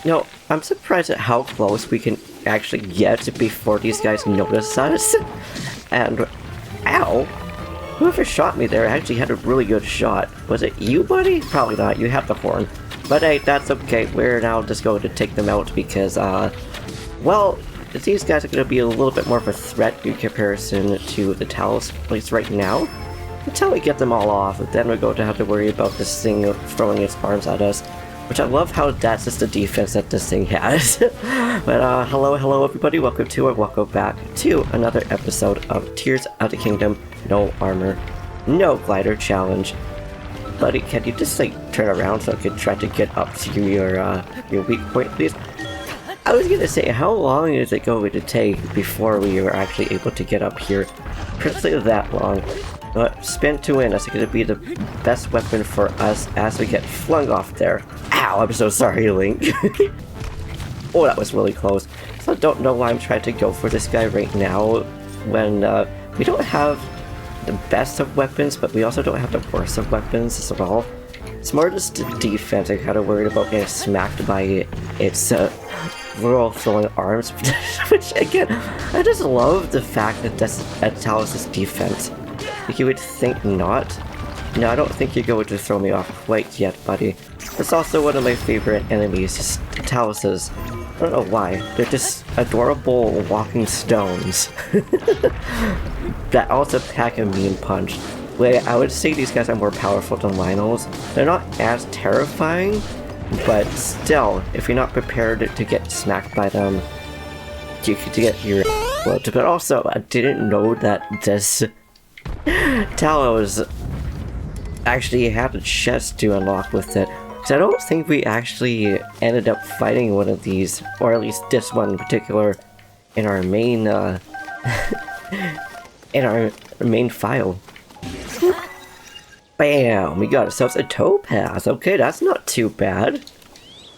No, I'm surprised at how close we can actually get before these guys notice us. And, ow! Whoever shot me there actually had a really good shot. Was it you, buddy? Probably not, you have the horn. But hey, that's okay, we're now just going to take them out because, well, these guys are going to be a little bit more of a threat in comparison to the Talos place right now. Until we get them all off, then we're going to have to worry about this thing throwing its arms at us. Which I love how that's just the defense that this thing has. But hello everybody, welcome back to another episode of Tears of the Kingdom, No Armor, No Glider Challenge. Buddy, can you just like turn around so I can try to get up to your weak point, please? I was gonna say, how long is it going to take before we are actually able to get up here? Personally, that long. But spin to win is going to be the best weapon for us as we get flung off there. Ow, I'm so sorry, Link. Oh, that was really close. So I don't know why I'm trying to go for this guy right now when we don't have the best of weapons, but we also don't have the worst of weapons as well. It's more just the defense. I'm kind of worried about getting smacked by its rural throwing arms. Which, again, I just love the fact that that's Talos' defense. You would think not. No, I don't think you're going to throw me off quite yet, buddy. It's also one of my favorite enemies, just Taloses. I don't know why. They're just adorable walking stones. That also pack a mean punch. Wait, I would say these guys are more powerful than Lionels. They're not as terrifying, but still, if you're not prepared to get smacked by them, you could get your blood. But also, I didn't know that this Talos actually had a chest to unlock with it, because I don't think we actually ended up fighting one of these, or at least this one in particular, in our main in our main file. Bam! We got ourselves a topaz. Okay, that's not too bad.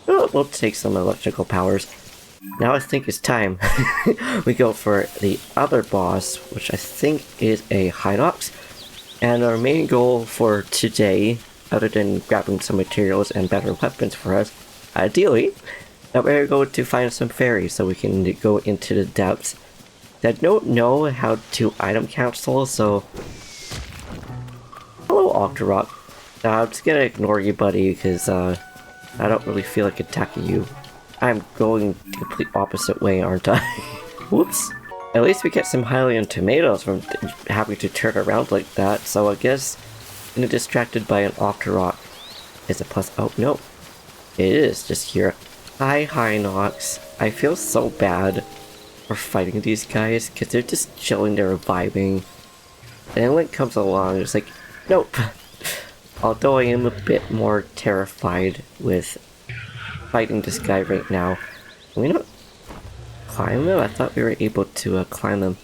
Oh, we'll take some electrical powers. Now I think it's time we go for the other boss, which I think is a Hinox. And our main goal for today, other than grabbing some materials and better weapons for us, ideally, that we're going to find some fairies so we can go into the depths. I don't know how to item cancel, so... Hello, Octorok. I'm just gonna ignore you, buddy, because I don't really feel like attacking you. I'm going the complete opposite way, aren't I? Whoops. At least we get some Hylian tomatoes from having to turn around like that, so I guess getting distracted by an Octorok is a plus. Oh, no. It is just here. Hi, Hinox. I feel so bad for fighting these guys, because they're just chilling there vibing. And then Link comes along, it's like, nope. Although I am a bit more terrified with fighting this guy right now. Can we not climb him? I thought we were able to climb him.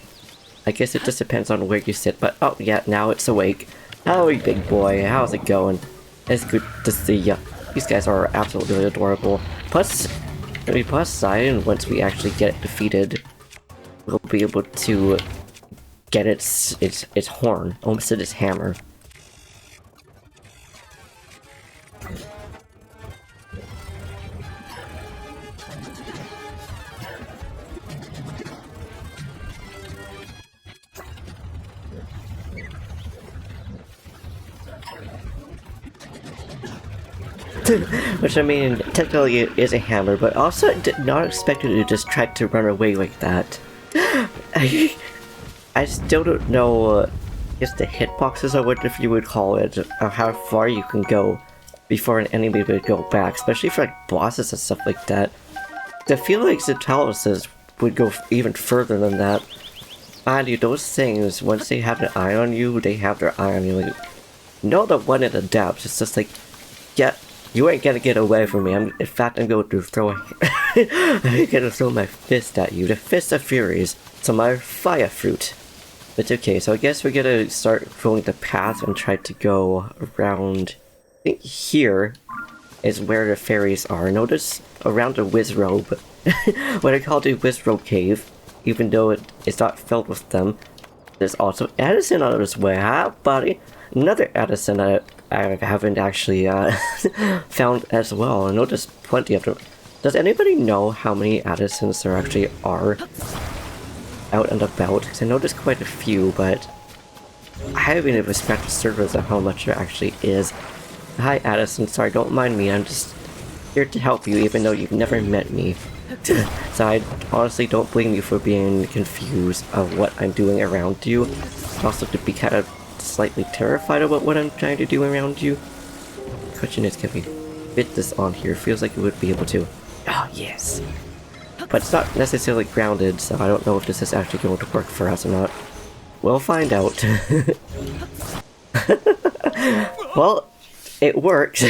I guess it just depends on where you sit, but oh yeah, now it's awake. Howdy, big boy, how's it going? It's good to see ya. These guys are absolutely adorable. Plus side, once we actually get it defeated, we'll be able to get its horn, almost its hammer. Which, I mean, technically it is a hammer, but also I did not expect it to just try to run away like that. I still don't know, if the hitboxes or whatever you would call it, or how far you can go before an enemy would go back, especially for like bosses and stuff like that. I feel like the Taloses would go even further than that. Mind you, those things, once they have an eye on you, they have their eye on you. Like, no, the one in the depths, it's just like, yeah, you ain't gonna get away from me. In fact, I'm going to throw I'm gonna throw my fist at you. The Fist of Furies. So my fire fruit. But okay, so I guess we're gonna start following the path and try to go around. I think here is where the fairies are. Notice around the Wizrobe. What I call the Wizrobe Cave. Even though it's not filled with them. There's also Edison on its way. Hi, buddy. Another Edison that I haven't actually found as well. I know there's plenty of them. Does anybody know how many Addisons there actually are out and about? Because I know there's quite a few, but I haven't even scratched the surface of how much there actually is. Hi Addison, sorry, don't mind me, I'm just here to help you even though you've never met me. So I honestly don't blame you for being confused of what I'm doing around you. Also to be kind of slightly terrified about what I'm trying to do around you. The question is, can we fit this on here? Feels like it would be able to. Oh, yes. But it's not necessarily grounded, so I don't know if this is actually going to work for us or not. We'll find out. Well, it works.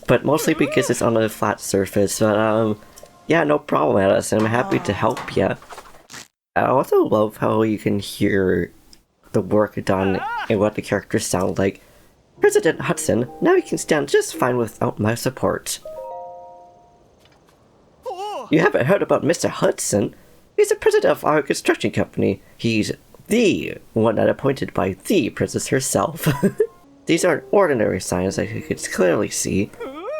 But mostly because it's on a flat surface. But, yeah, no problem, Alice. I'm happy to help you. I also love how you can hear the work done and what the characters sound like. President Hudson, now you can stand just fine without my support. You haven't heard about Mr. Hudson? He's the president of our construction company. He's the one that appointed by the princess herself. These aren't ordinary signs that you can clearly see.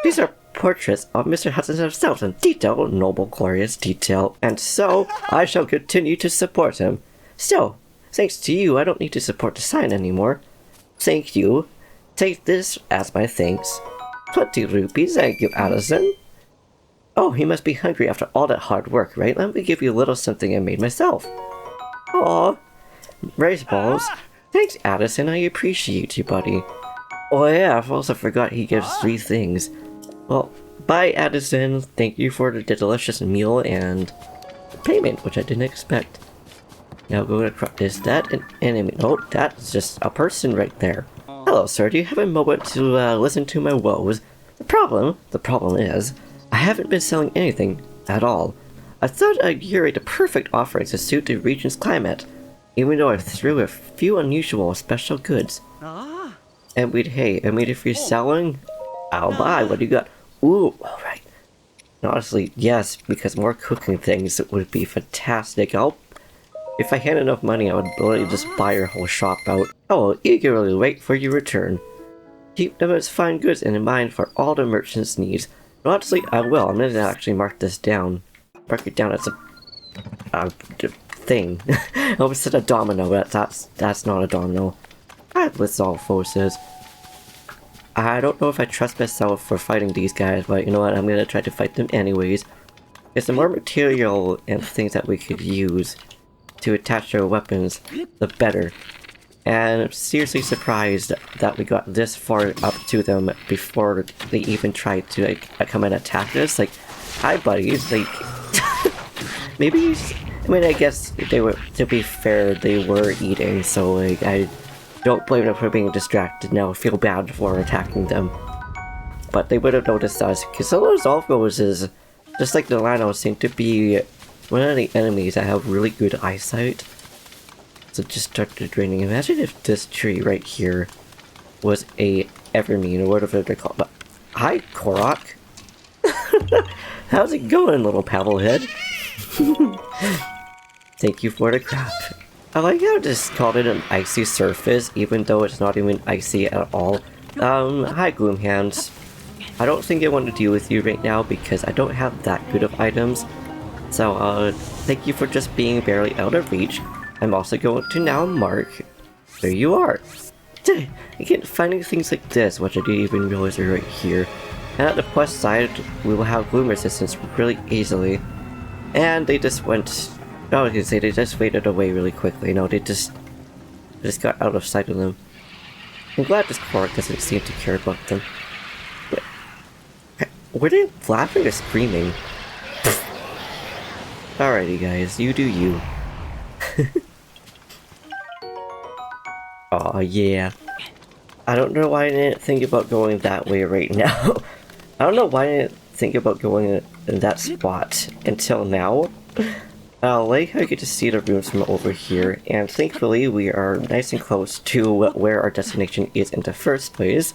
These are portraits of Mr. Hudson himself in detail, noble, glorious detail. And so, I shall continue to support him. Still, thanks to you, I don't need to support the sign anymore. Thank you. Take this as my thanks. 20 rupees, thank you, Addison. Oh, he must be hungry after all that hard work, right? Let me give you a little something I made myself. Aw, rice balls. Thanks, Addison, I appreciate you, buddy. Oh yeah, I've also forgot he gives 3 things. Well, bye, Addison. Thank you for the delicious meal and the payment, which I didn't expect. Now go across. Is that an enemy? Oh, that's just a person right there. Hello, sir. Do you have a moment to listen to my woes? The problem is, I haven't been selling anything at all. I thought I'd curate the perfect offering to suit the region's climate, even though I threw a few unusual special goods. And if you're selling, I'll buy. What do you got? Ooh, alright. Honestly, yes, because more cooking things would be fantastic. If I had enough money, I would literally just buy your whole shop out. I will eagerly wait for your return. Keep them as fine goods in mind for all the merchants' needs. Honestly, I will. I'm gonna actually mark this down. Mark it down as a thing. I almost said a domino, but that's not a domino. Alright, let's all forces. I don't know if I trust myself for fighting these guys, but you know what? I'm gonna try to fight them anyways. Because the more material and things that we could use to attach our weapons, the better. And I'm seriously surprised that we got this far up to them before they even tried to come and attack us. Like, hi buddies, like, maybe, I mean, I guess they were, to be fair, they were eating, so like, I don't blame them for being distracted now, I feel bad for attacking them. But they would have noticed us, because those Alphos is, just like the Lino, seem to be one of the enemies that have really good eyesight. So it just started draining. Imagine if this tree right here was a Evermean, or whatever they're called. But, hi, Korok! How's it going, little Paddlehead? Thank you for the crap. I like how this called it an icy surface, even though it's not even icy at all. Hi, Gloomhands. I don't think I want to deal with you right now because I don't have that good of items. So, thank you for just being barely out of reach. I'm also going to now mark. There you are. Again, finding things like this, which I didn't even realize are right here. And at the quest side, we will have gloom resistance really easily. And they just went. Oh, I was gonna say they just faded away really quickly. No, they just got out of sight of them. I'm glad this Korok doesn't seem to care about them. Were they laughing or screaming? Alrighty, guys, you do you. Aw, yeah. I don't know why I didn't think about going that way right now. I don't know why I didn't think about going in that spot until now. Like how you get to see the rooms from over here, and thankfully we are nice and close to where our destination is in the first place.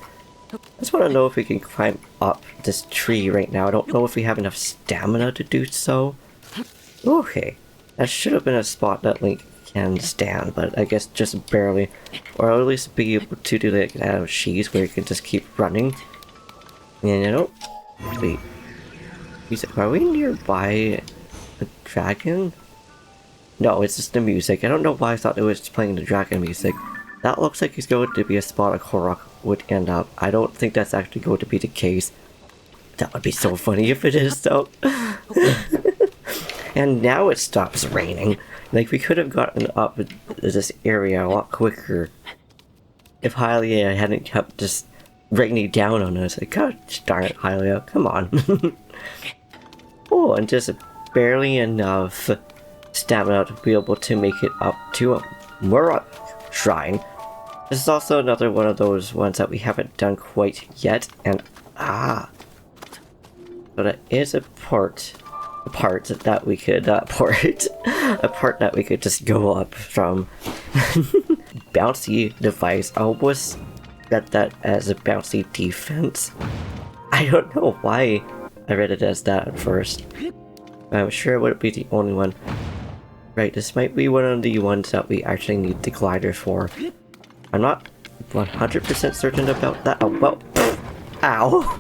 I just want to know if we can climb up this tree right now. I don't know if we have enough stamina to do so. Okay, that should have been a spot that Link can stand, but I guess just barely. Or at least be able to do like that she's where you can just keep running. And you know, wait. Music. Are we nearby a dragon? No, it's just the music. I don't know why I thought it was playing the dragon music. That looks like it's going to be a spot a Korok would end up. I don't think that's actually going to be the case. That would be so funny if it is, though. And now it stops raining. Like, we could have gotten up this area a lot quicker if Hylia hadn't kept just raining down on us. Like, God darn it, Hylia, come on. Oh, and just barely enough stamina to be able to make it up to a Murok shrine. This is also another one of those ones that we haven't done quite yet, and but it is a part that we could a part that we could just go up from. Bouncy device. I almost read that as a bouncy defense. I don't know why I read it as that at first. I'm sure it wouldn't be the only one. Right, this might be one of the ones that we actually need the glider for. I'm not 100% certain about that. Oh, well, ow!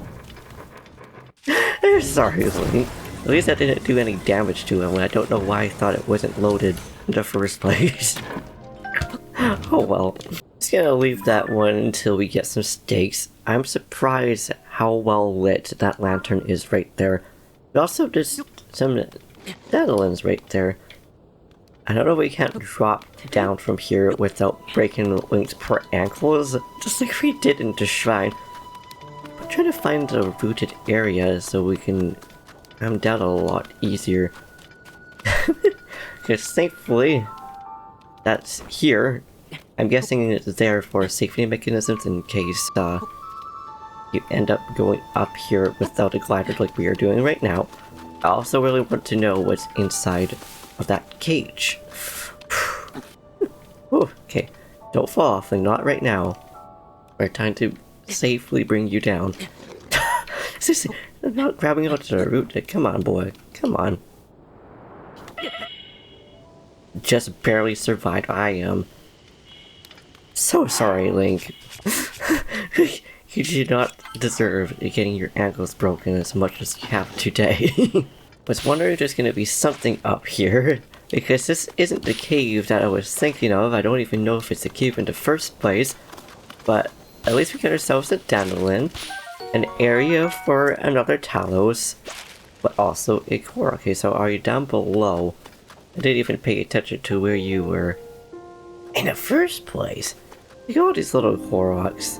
Sorry, Link. At least I didn't do any damage to him, and I don't know why I thought it wasn't loaded in the first place. Oh well. Just gonna leave that one until we get some stakes. I'm surprised how well lit that lantern is right there. But also there's some Netherlands right there. I don't know if we can't drop down from here without breaking Link's poor ankles, just like we did in the shrine. I'm trying to find a rooted area so we can come down a lot easier. Because thankfully, that's here. I'm guessing it's there for safety mechanisms in case you end up going up here without a glider like we are doing right now. I also really want to know what's inside of that cage. Ooh, okay, don't fall off, and not right now. We're trying to safely bring you down. I'm not grabbing onto the root. Come on, boy. Come on. Just barely survived. I am so sorry, Link. You do not deserve getting your ankles broken as much as you have today. Was wondering if there's gonna be something up here, because this isn't the cave that I was thinking of. I don't even know if it's a cave in the first place, but at least we got ourselves a Dandelion, an area for another Talos, but also a Korok. Okay, so are you down below? I didn't even pay attention to where you were in the first place. Look at all these little Koroks.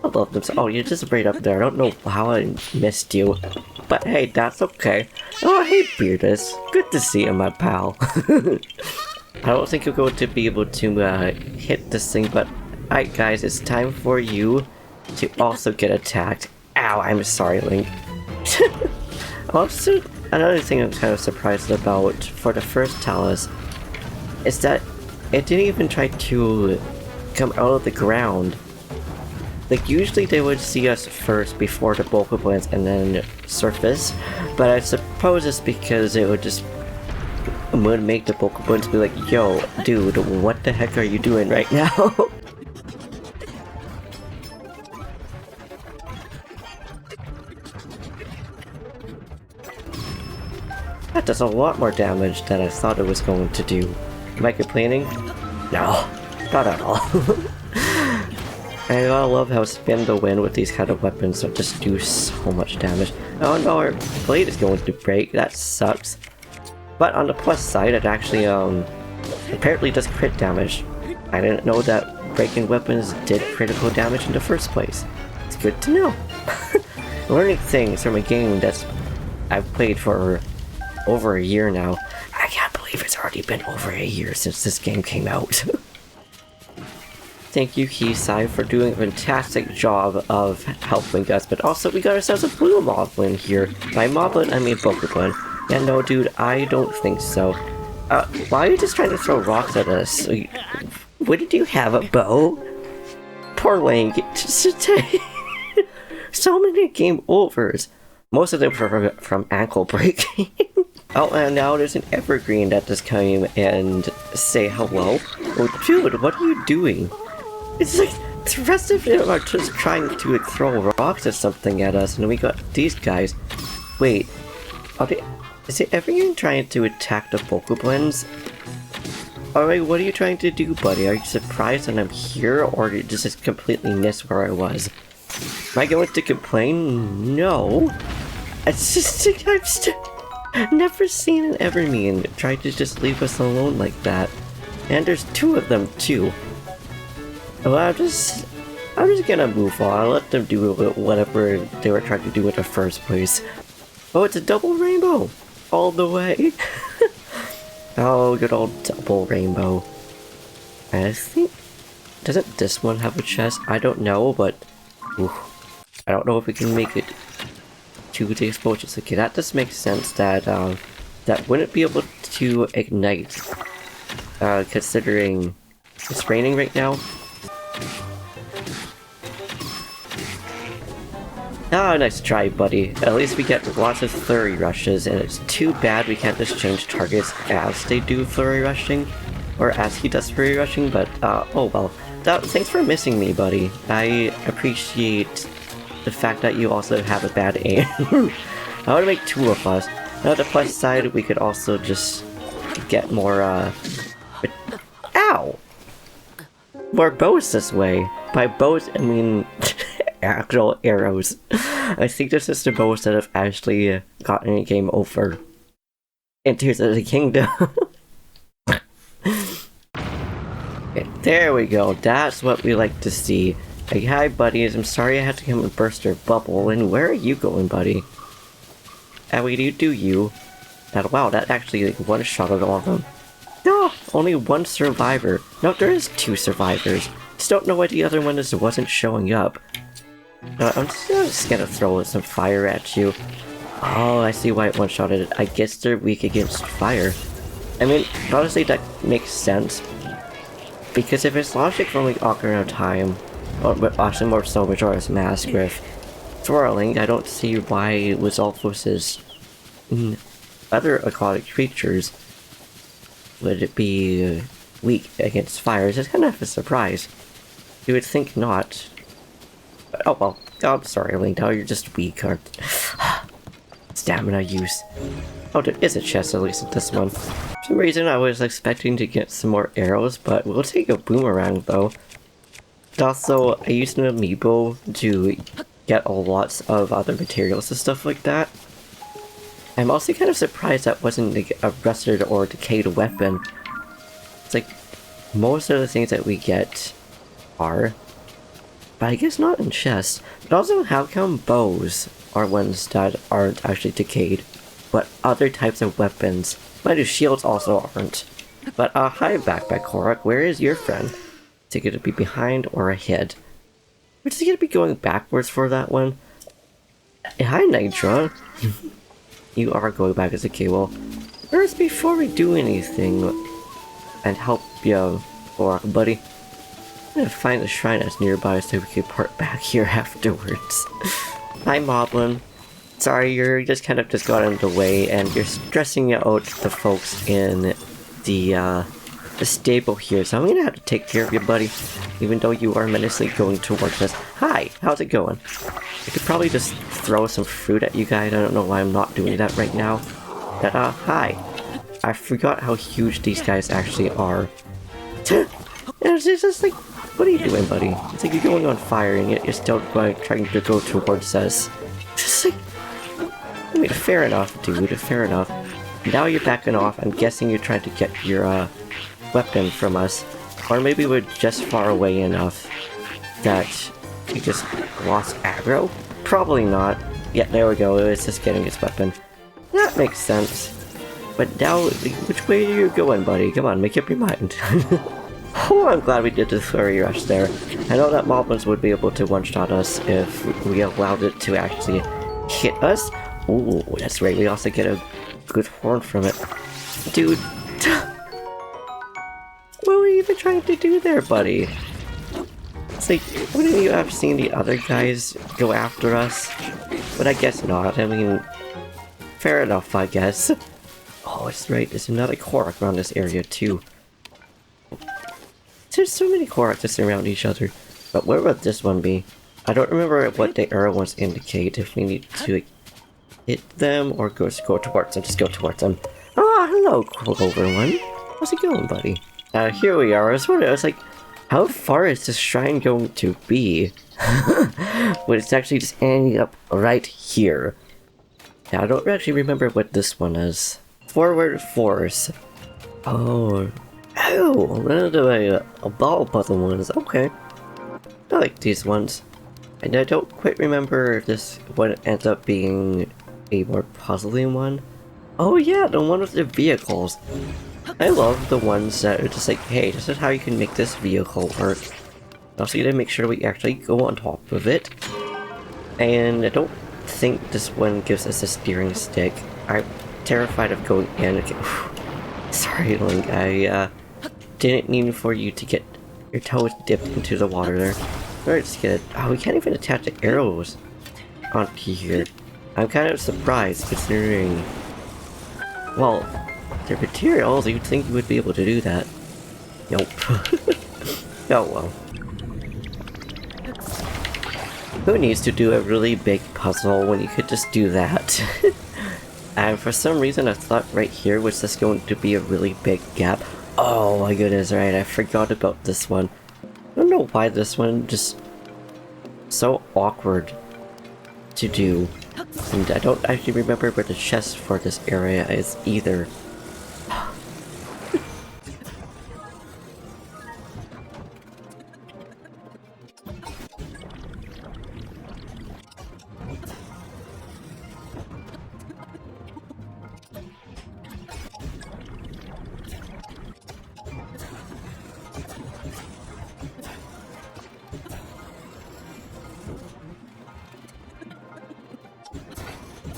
I love them. Oh, you're just right up there. I don't know how I missed you. But hey, that's okay. Oh, hey, Beardus. Good to see you, my pal. I don't think you're going to be able to hit this thing, but alright, guys, it's time for you to also get attacked. Ow, I'm sorry, Link. Also, another thing I'm kind of surprised about for the first Talus is that it didn't even try to come out of the ground. Like, usually they would see us first before the Bokoblins and then surface, but I suppose it's because it would make the Bokoblins be like, yo, dude, what the heck are you doing right now? That does a lot more damage than I thought it was going to do. Am I complaining? No, not at all. I gotta love how Spin the Wind with these kind of weapons that just do so much damage. Oh no, our blade is going to break. That sucks. But on the plus side, it actually apparently does crit damage. I didn't know that breaking weapons did critical damage in the first place. It's good to know. Learning things from a game that's I've played for over a year now. I can't believe it's already been over a year since this game came out. Thank you, Keysai, for doing a fantastic job of helping us, but also we got ourselves a blue Moblin here. By Moblin, I mean Bokoblin. Yeah, no, dude, I don't think so. Why are you just trying to throw rocks at us? Wouldn't you have a bow? Poor Link. So many game overs. Most of them from ankle breaking. Oh, and now there's an evergreen that just came and say hello. Oh, dude, what are you doing? It's like the rest of them are just trying to throw rocks or something at us, and we got these guys. Wait, Is it everyone trying to attack the Pokeblends? Alright, what are you trying to do, buddy? Are you surprised that I'm here, or did you just completely miss where I was? Am I going to complain? No. It's just, I've never seen an Evermean try to just leave us alone like that. And there's two of them, too. Well, I'm just gonna move on. I'll let them do whatever they were trying to do in the first place. Oh, it's a double rainbow! All the way! Oh, good old double rainbow. I think... Doesn't this one have a chest? I don't know, but... Ooh, I don't know if we can make it to the explosions. Okay, that just makes sense that, that wouldn't be able to ignite. Considering it's raining right now. Ah, nice try, buddy. At least we get lots of flurry rushes, and it's too bad we can't just change targets as they do flurry rushing, or as he does flurry rushing, but, oh well. Thanks for missing me, buddy. I appreciate the fact that you also have a bad aim. I want to make two of us. Now, on the plus side, we could also just get more, ow! More bows this way. By bows, I mean... actual arrows. I think this is the most that have actually gotten a game over in Tears of the Kingdom. Okay, there we go. That's what we like to see. Hey, hi buddies, I'm sorry I had to come and burst your bubble. And where are you going, buddy? And we do you. That, wow, that actually like one-shotted all of them. No, only one survivor. No, there is two survivors. Just don't know why the other one just wasn't showing up. I'm just gonna throw some fire at you. Oh, I see why it one-shotted it. I guess they're weak against fire. I mean, honestly, that makes sense. Because if it's logic from like Ocarina of Time, or actually more so Majora's Mask with Twirling, I don't see why Lizalfos's other aquatic creatures would it be weak against fire. It's just kind of a surprise. You would think not. Oh well, oh, I'm sorry, Link. Now you're just weak, aren't stamina use. Oh, there is a chest, at least at this one. For some reason, I was expecting to get some more arrows, but we'll take a boomerang, though. And also, I used an amiibo to get lots of other materials and stuff like that. I'm also kind of surprised that wasn't like, a rusted or decayed weapon. It's like, most of the things that we get are... But I guess not in chests. But also, how come bows are ones that aren't actually decayed, but other types of weapons, mind you, shields also aren't. But hi Backpack Korok, where is your friend? Is he gonna be behind or ahead? Or is he gonna be going backwards for that one? Hi Nitra! You are going back as a cable. First, before we do anything, and help you, Korok buddy, I'm gonna find a shrine that's nearby so we can part back here afterwards. Hi Moblin. Sorry, you're just kind of just got in the way and you're stressing out the folks in the stable here, so I'm gonna have to take care of you, buddy. Even though you are menacingly going towards us. Hi, how's it going? I could probably just throw some fruit at you guys. I don't know why I'm not doing that right now. But hi. I forgot how huge these guys actually are. It's just like, what are you doing, buddy? It's like you're going on fire and yet you're still trying to go towards us. Just like... I mean, fair enough, dude, fair enough. Now you're backing off. I'm guessing you're trying to get your, weapon from us. Or maybe we're just far away enough that you just lost aggro? Probably not. Yeah, there we go, it's just getting its weapon. That makes sense. But now, which way are you going, buddy? Come on, make up your mind. Oh, I'm glad we did the flurry rush there. I know that Moblins would be able to one-shot us if we allowed it to actually hit us. Ooh, that's right, we also get a good horn from it. Dude, what were you even trying to do there, buddy? It's like, wouldn't you have seen the other guys go after us? But I guess not, I mean, fair enough, I guess. Oh, it's right, there's another Korok around this area, too. There's so many Korok just around each other. But where would this one be? I don't remember what the arrow ones indicate if we need to... hit them or just go towards them? Just go towards them. Oh, hello, Clover one. How's it going, buddy? Here we are. I was wondering, I was like, how far is this shrine going to be? But it's actually just ending up right here. Yeah, I don't actually remember what this one is. Forward force. Oh. Oh, one of the ball puzzle ones. Okay. I like these ones. And I don't quite remember if this one ends up being a more puzzling one. Oh yeah, the one with the vehicles. I love the ones that are just like, hey, this is how you can make this vehicle work. Also, you gotta make sure we actually go on top of it. And I don't think this one gives us a steering stick. I'm terrified of going in. Okay. Sorry, Link, I didn't mean for you to get your toes dipped into the water there. Alright, let's get it. Oh, we can't even attach the arrows onto here. I'm kind of surprised considering, well, their materials, you'd think you would be able to do that. Nope. Oh well. Who needs to do a really big puzzle when you could just do that? And for some reason I thought right here was just going to be a really big gap. Oh my goodness, right, I forgot about this one. I don't know why this one just so awkward to do. And I don't actually remember where the chest for this area is either.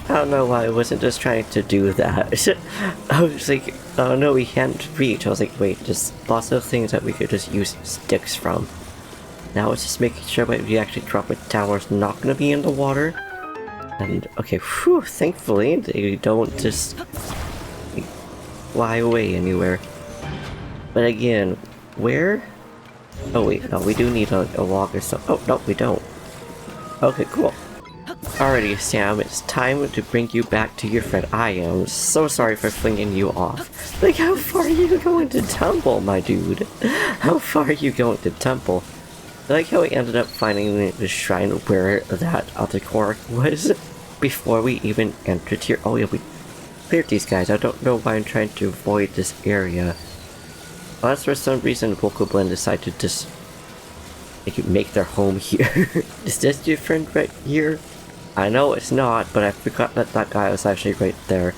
I don't know why I wasn't just trying to do that. I was like, oh no, we can't reach. I was like, wait, there's lots of things that we could just use sticks from. Now it's just making sure that we actually drop it down where it's not going to be in the water. And, okay, whew, thankfully they don't just fly away anywhere. But again, where? Oh wait, no, we do need a log or something. Oh, no, we don't. Okay, cool. Alrighty, Sam, it's time to bring you back to your friend. I am so sorry for flinging you off. Like, how far are you going to tumble, my dude? How far are you going to tumble? I like how we ended up finding the shrine where that other Korok was before we even entered here. Oh yeah, we cleared these guys. I don't know why I'm trying to avoid this area. Unless for some reason Bokoblin decided to just make their home here. Is this your friend right here? I know it's not, but I forgot that that guy was actually right there.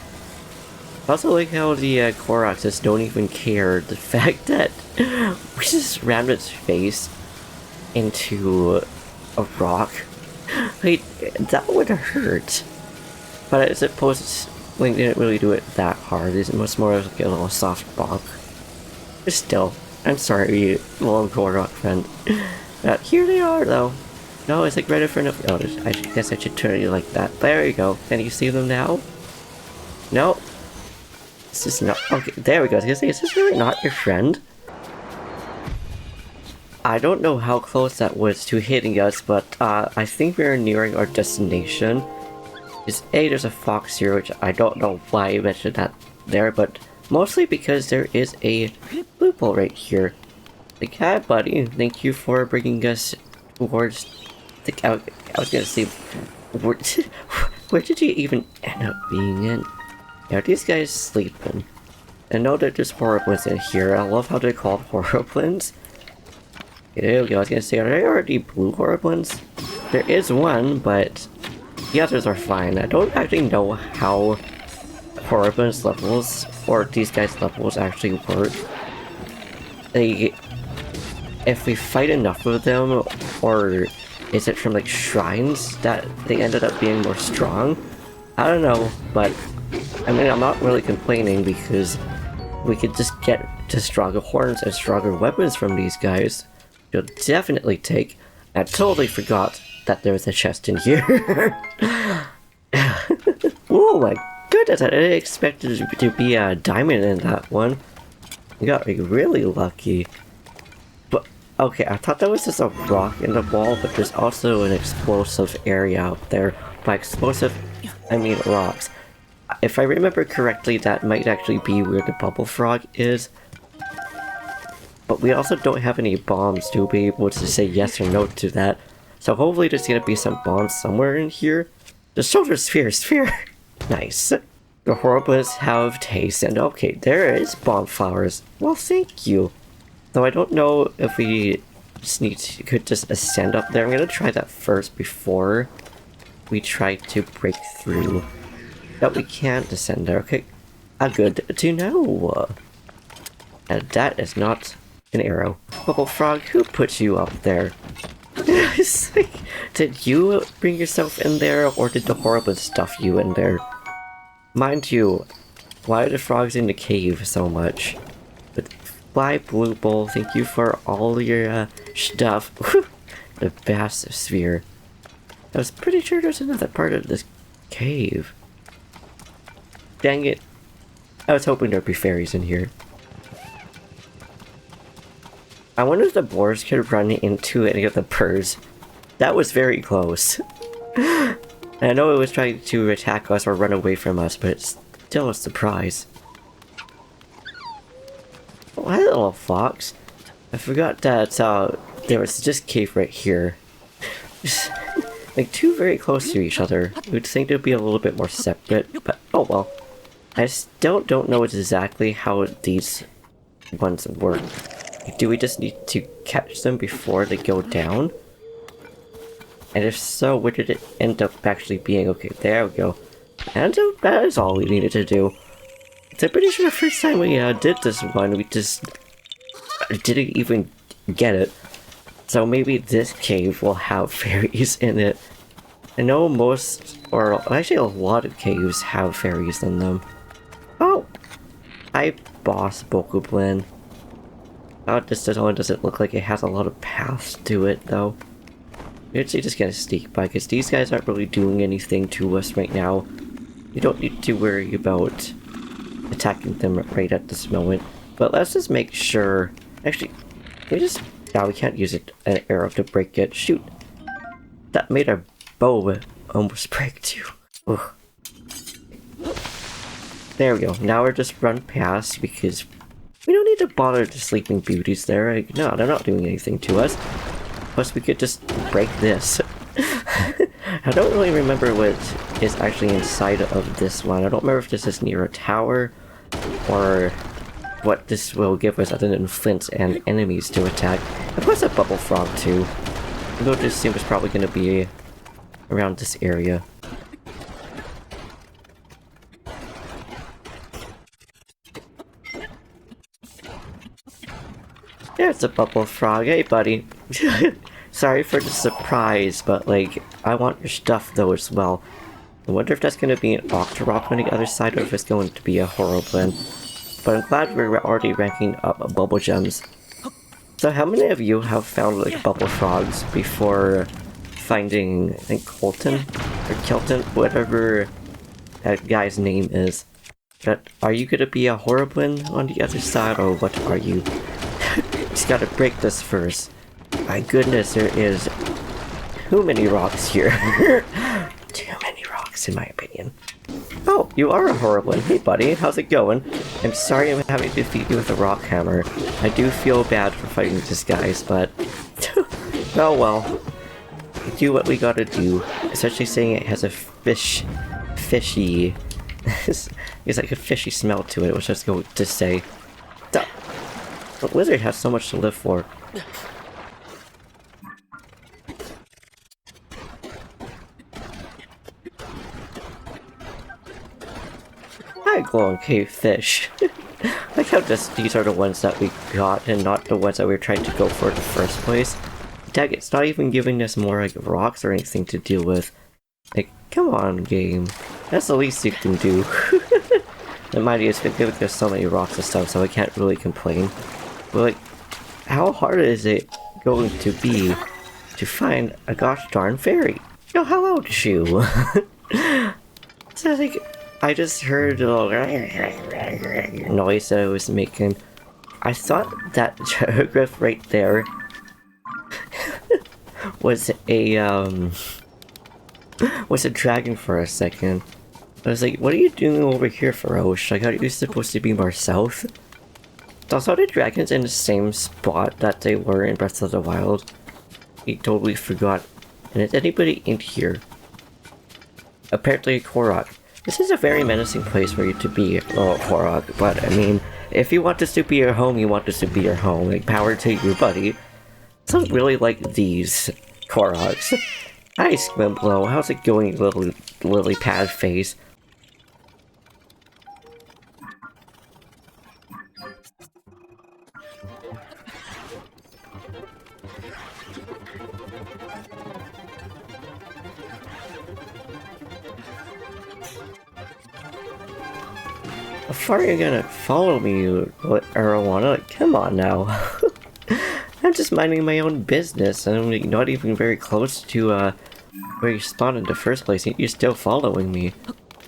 I also like how the Koroks just don't even care. The fact that we just rammed its face into a rock. Like, that would hurt. But I suppose Link didn't really do it that hard. It was more like a little soft bonk. But still, I'm sorry, little Korok friend. Here they are, though. No, it's like right in front of. Oh, I guess I should turn you like that. There you go. Can you see them now? No. This is not. Okay, there we go. I was gonna say, is this really not your friend? I don't know how close that was to hitting us, but I think we're nearing our destination. There's a fox here, which I don't know why I mentioned that there, but mostly because there is a loophole right here. Like, hi buddy, thank you for bringing us towards the... I was gonna say... Where did you even end up being in? Are these guys sleeping? I know that there's Horriblins in here. I love how they're called Horriblins. There we go. I was gonna say, are they already blue Horriblins? There is one, but the others are fine. I don't actually know how Horriblins levels, or these guys' levels actually work. If we fight enough of them, or is it from like shrines that they ended up being more strong? I don't know, but I mean, I'm not really complaining because we could just get to stronger horns and stronger weapons from these guys. You'll definitely take. I totally forgot that there was a chest in here. Oh my goodness, I didn't expect it to be a diamond in that one. You got me really lucky. But, okay, I thought that was just a rock in the wall, but there's also an explosive area out there. By explosive, I mean rocks. If I remember correctly, that might actually be where the bubble frog is. But we also don't have any bombs to be able to say yes or no to that. So hopefully there's gonna be some bombs somewhere in here. The shoulder sphere. Nice. The horribles have taste, and okay, there is bomb flowers. Well, thank you. Though I don't know if we could just ascend up there. I'm gonna try that first before we try to break through. That we can't descend there. Okay, good to know. And that is not an arrow. Bubble frog, who put you up there? Like, did you bring yourself in there, or did the horrible stuff you in there? Mind you, why are the frogs in the cave so much? But Fly Blue Bowl, thank you for all your stuff. The bass sphere. I was pretty sure there's another part of this cave. Dang it. I was hoping there'd be fairies in here. I wonder if the boars could run into any of the birds. That was very close. I know it was trying to attack us or run away from us, but it's still a surprise. Oh, hi little fox. I forgot that there was this cave right here. Like two very close to each other. You'd think they'd be a little bit more separate, but oh well. I still don't know exactly how these ones work. Do we just need to catch them before they go down? And if so, what did it end up actually being? Okay, there we go. And that is all we needed to do. So I'm pretty sure the first time we did this one, we just didn't even get it. So maybe this cave will have fairies in it. I know most, or actually a lot of caves have fairies in them. Oh! Hi, Boss Bokublin. Oh, this one doesn't look like it has a lot of paths to it, though. We're actually just gonna sneak by, because these guys aren't really doing anything to us right now. You don't need to worry about attacking them right at this moment. But let's just make sure... Actually, we just... No, we can't use an arrow to break it. Shoot! That made our bow almost break too. Ugh. There we go. Now we're just run past, because we don't need to bother the sleeping beauties there. Like, no, they're not doing anything to us. Plus we could just break this. I don't really remember what is actually inside of this one. I don't remember if this is near a tower, or what this will give us other than flints and enemies to attack. Of course a bubble frog too. Though this seems probably going to be around this area. There's a bubble frog. Hey buddy. Sorry for the surprise, but like, I want your stuff though as well. I wonder if that's going to be an Octorok on the other side, or if it's going to be a Horriblin. But I'm glad we're already ranking up bubble gems. So how many of you have found like bubble frogs before finding, I think, Colton? Or Kelton? Whatever that guy's name is. But are you going to be a Horriblin on the other side, or what are you? Just gotta break this first. My goodness, there is too many rocks here. Too many rocks, in my opinion. Oh, you are a Horriblin. Hey, buddy, how's it going? I'm sorry I'm having to defeat you with a rock hammer. I do feel bad for fighting these guys, but... oh well. We do what we gotta do. Especially saying it has a fishy... it's like a fishy smell to it, which I was going to say. The lizard has so much to live for. Hi, glowing cave fish. Like how these are the ones that we got and not the ones that we were trying to go for in the first place. Dang, it's not even giving us more like rocks or anything to deal with. Like, come on, game. That's the least you can do. And mind you, it's been giving us so many rocks and stuff, so I can't really complain. But like, how hard is it going to be to find a gosh darn fairy? Oh, hello, Shu. So like, I just heard a little noise that I was making. I thought that paragraph right there was a dragon for a second. I was like, what are you doing over here, Feroce? I thought you were supposed to be more south. Also, are the dragons in the same spot that they were in Breath of the Wild? I totally forgot. And is anybody in here? Apparently a Korok. This is a very menacing place for you to be, Korok, but I mean, if you want this to be your home, you want this to be your home. Like, power to you, buddy. Sounds really like these Koroks. Hi, Squimblow. How's it going, little lily pad face? How far are you gonna follow me, Arowana? Like, come on now. I'm just minding my own business, and I'm like, not even very close to where you spawned in the first place, and you're still following me.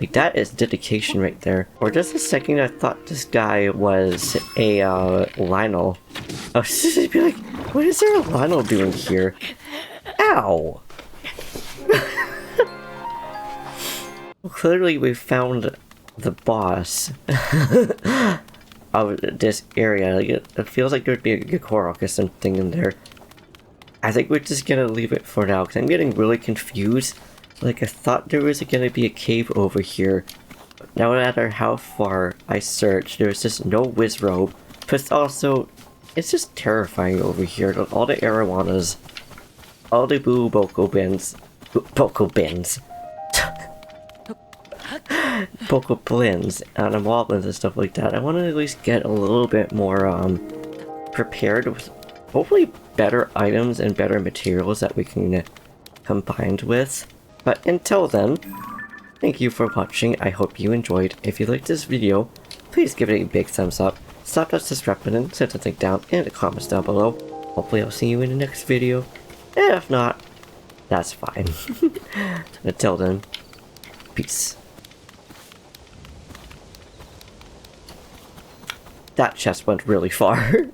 Like, that is dedication right there. For just a second, I thought this guy was a Lionel. I was just be like, what is there a Lionel doing here? Ow! Well, clearly we found the boss of this area. Like, it feels like there'd be a Korok or something in there. I think we're just gonna leave it for now, because I'm getting really confused. Like, I thought there was gonna be a cave over here. But no matter how far I searched, there's just no Wizrobe. Plus also, it's just terrifying over here. All the Arowanas, all the Boko Blins, and the Moblins and stuff like that. I want to at least get a little bit more prepared with hopefully better items and better materials that we can combine with. But until then, thank you for watching. I hope you enjoyed. If you liked this video, please give it a big thumbs up. Slap that subscribe button, set something down in the comments down below. Hopefully I'll see you in the next video. And if not, that's fine. Until then, peace. That chest went really far.